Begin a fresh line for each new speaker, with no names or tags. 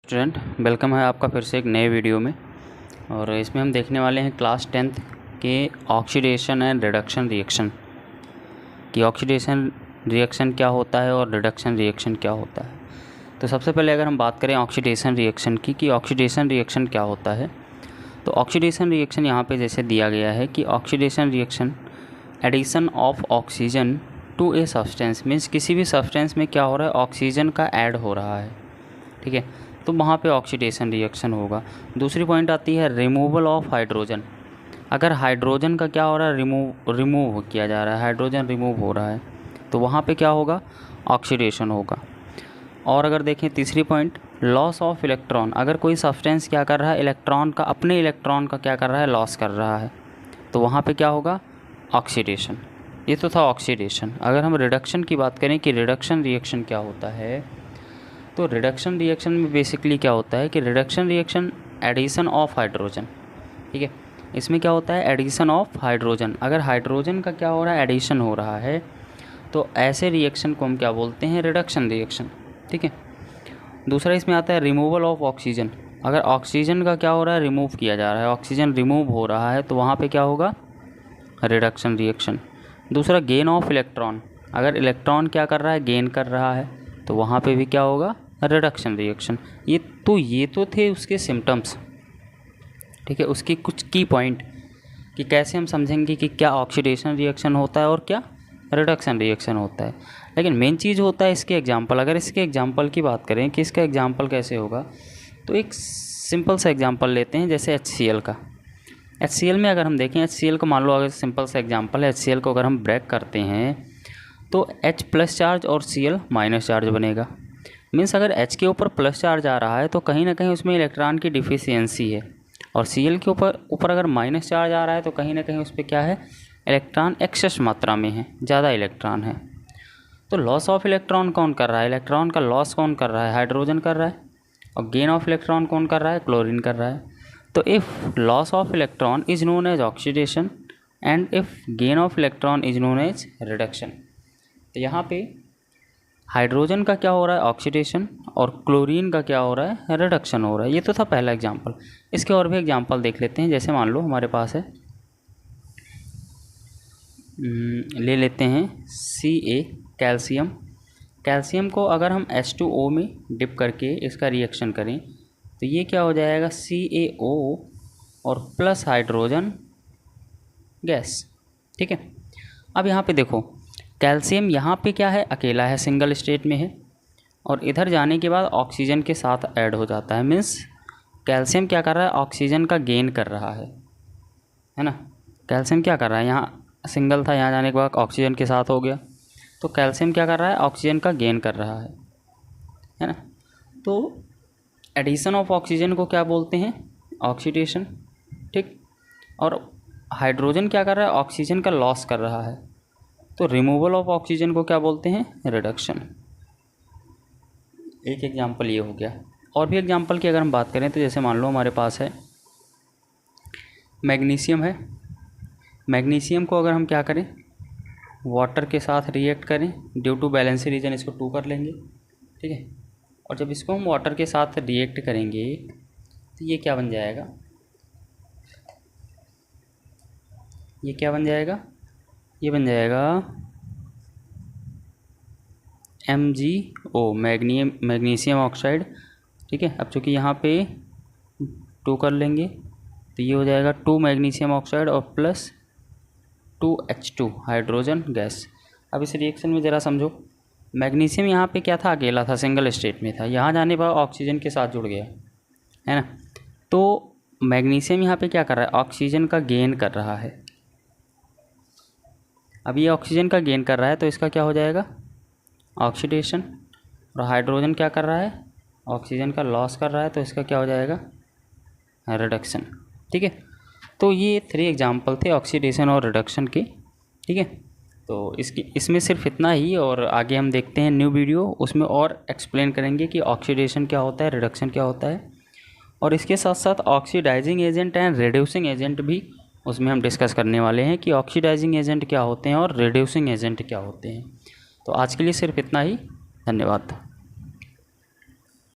Student, welcome है आपका फिर से एक नए वीडियो में। और इसमें हम देखने वाले हैं क्लास 10th के ऑक्सीडेशन एंड रिडक्शन रिएक्शन कि ऑक्सीडेशन रिएक्शन क्या होता है और रिडक्शन रिएक्शन क्या होता है। तो सबसे पहले अगर हम बात करें ऑक्सीडेशन रिएक्शन की कि ऑक्सीडेशन रिएक्शन क्या होता है, तो ऑक्सीडेशन रिएक्शन यहाँ पे जैसे दिया गया है कि oxidation reaction addition of oxygen to a substance, means किसी भी सब्सटेंस में क्या हो रहा है, ऑक्सीजन का ऐड हो रहा है। ठीक है, तो वहाँ पे ऑक्सीडेशन रिएक्शन होगा। दूसरी पॉइंट आती है रिमूवल ऑफ हाइड्रोजन। अगर हाइड्रोजन का क्या हो रहा है, रिमूव किया जा रहा है, हाइड्रोजन रिमूव हो रहा है, तो वहाँ पे क्या होगा, ऑक्सीडेशन होगा। और अगर देखें तीसरी पॉइंट, लॉस ऑफ इलेक्ट्रॉन। अगर कोई सब्सटेंस क्या कर रहा है, इलेक्ट्रॉन का, अपने इलेक्ट्रॉन का क्या कर रहा है, लॉस कर रहा है, तो वहाँ पे क्या होगा, ऑक्सीडेशन। ये तो था ऑक्सीडेशन। अगर हम रिडक्शन की बात करें कि रिडक्शन रिएक्शन क्या होता है, तो रिडक्शन रिएक्शन में बेसिकली क्या होता है कि reduction reaction addition of hydrogen. ठीक है, इसमें क्या होता है, एडिशन ऑफ हाइड्रोजन। अगर हाइड्रोजन का क्या हो रहा है, एडिशन हो रहा है, तो ऐसे रिएक्शन को हम क्या बोलते हैं, रिडक्शन रिएक्शन। ठीक है, दूसरा इसमें आता है रिमूवल ऑफ ऑक्सीजन। अगर ऑक्सीजन का क्या हो रहा है, रिमूव किया जा रहा है, ऑक्सीजन रिमूव हो रहा है, तो वहाँ पे क्या होगा, रिडक्शन रिएक्शन। दूसरा गेन ऑफ इलेक्ट्रॉन। अगर इलेक्ट्रॉन क्या कर रहा है, गेन कर रहा है, तो वहाँ पे भी क्या होगा, रिडक्शन रिएक्शन। ये तो थे उसके सिम्टम्स। ठीक है, उसकी कुछ की पॉइंट कि कैसे हम समझेंगे कि क्या ऑक्सीडेशन रिएक्शन होता है और क्या रिडक्शन रिएक्शन होता है। लेकिन मेन चीज़ होता है इसके एग्जांपल। अगर इसके एग्जांपल की बात करें कि इसका एग्जांपल कैसे होगा, तो एक सिंपल सा एग्जांपल लेते हैं, जैसे HCl का। HCl में अगर हम देखें, HCl को मान लो, अगर सिंपल सा एग्जांपल है, HCl को अगर हम ब्रेक करते हैं तो H प्लस चार्ज और Cl माइनस चार्ज बनेगा। मीन्स अगर H के ऊपर प्लस चार्ज आ रहा है तो कहीं ना कहीं उसमें इलेक्ट्रॉन की डिफिशियंसी है, और Cl के ऊपर अगर माइनस चार्ज आ रहा है तो कहीं ना कहीं उस पर क्या है, इलेक्ट्रॉन एक्सेस मात्रा में है, ज़्यादा इलेक्ट्रॉन है। तो लॉस ऑफ इलेक्ट्रॉन कौन कर रहा है, इलेक्ट्रॉन का लॉस कौन कर रहा है, हाइड्रोजन कर रहा है। और गेन ऑफ इलेक्ट्रॉन कौन कर रहा है, क्लोरीन कर रहा है। तो if loss of electron is known as oxidation and if gain of electron is known as reduction. तो यहाँ पे हाइड्रोजन का क्या हो रहा है, ऑक्सीडेशन, और क्लोरीन का क्या हो रहा है, रिडक्शन हो रहा है। ये तो था पहला एग्जांपल। इसके और भी एग्जांपल देख लेते हैं। जैसे मान लो हमारे पास है, ले लेते हैं Ca, कैल्शियम। कैल्शियम को अगर हम H2O में डिप करके इसका रिएक्शन करें तो ये क्या हो जाएगा, CaO और प्लस हाइड्रोजन गैस। ठीक है, अब यहाँ पे देखो, कैल्शियम यहाँ पे क्या है, अकेला है, सिंगल स्टेट में है, और इधर जाने के बाद ऑक्सीजन के साथ ऐड हो जाता है। मीन्स कैल्शियम क्या कर रहा है, ऑक्सीजन का गेन कर रहा है ना। कैल्शियम क्या कर रहा है, यहाँ सिंगल था, यहाँ जाने के बाद ऑक्सीजन के साथ हो गया, तो कैल्शियम क्या कर रहा है, ऑक्सीजन का गेन कर रहा है ना। तो एडिशन ऑफ ऑक्सीजन को क्या बोलते हैं, ऑक्सीडेशन। ठीक, और हाइड्रोजन क्या कर रहा है, ऑक्सीजन का लॉस कर रहा है, तो रिमूवल ऑफ ऑक्सीजन को क्या बोलते हैं, रिडक्शन। एक एग्जांपल ये हो गया। और भी एग्जांपल की अगर हम बात करें तो जैसे मान लो हमारे पास है मैग्नीशियम है। मैग्नीशियम को अगर हम क्या करें, वाटर के साथ रिएक्ट करें, ड्यू टू बैलेंस रीजन इसको 2 कर लेंगे। ठीक है, और जब इसको हम वाटर के साथ रिएक्ट करेंगे तो ये क्या बन जाएगा, ये क्या बन जाएगा, ये बन जाएगा MgO, मैग्नीशियम ऑक्साइड। ठीक है, अब चूँकि यहाँ पे 2 कर लेंगे तो ये हो जाएगा 2 मैग्नीशियम ऑक्साइड और प्लस 2H2 हाइड्रोजन गैस। अब इस रिएक्शन में ज़रा समझो, मैग्नीशियम यहाँ पे क्या था, अकेला था, सिंगल स्टेट में था, यहाँ जाने पर ऑक्सीजन के साथ जुड़ गया, है ना। तो मैग्नीशियम यहाँ पे क्या कर रहा है, ऑक्सीजन का गेन कर रहा है। अब ये ऑक्सीजन का गेन कर रहा है तो इसका क्या हो जाएगा, ऑक्सीडेशन। और हाइड्रोजन क्या कर रहा है, ऑक्सीजन का लॉस कर रहा है, तो इसका क्या हो जाएगा, रिडक्शन। ठीक है, तो ये 3 एग्जाम्पल थे ऑक्सीडेशन और रिडक्शन के। ठीक है, तो इसमें सिर्फ इतना ही, और आगे हम देखते हैं न्यू वीडियो, उसमें और एक्सप्लेन करेंगे कि ऑक्सीडेशन क्या होता है, रिडक्शन क्या होता है, और इसके साथ साथ oxidizing agent and reducing agent भी उसमें हम डिस्कस करने वाले हैं कि ऑक्सीडाइजिंग एजेंट क्या होते हैं और रिड्यूसिंग एजेंट क्या होते हैं। तो आज के लिए सिर्फ इतना ही, धन्यवाद।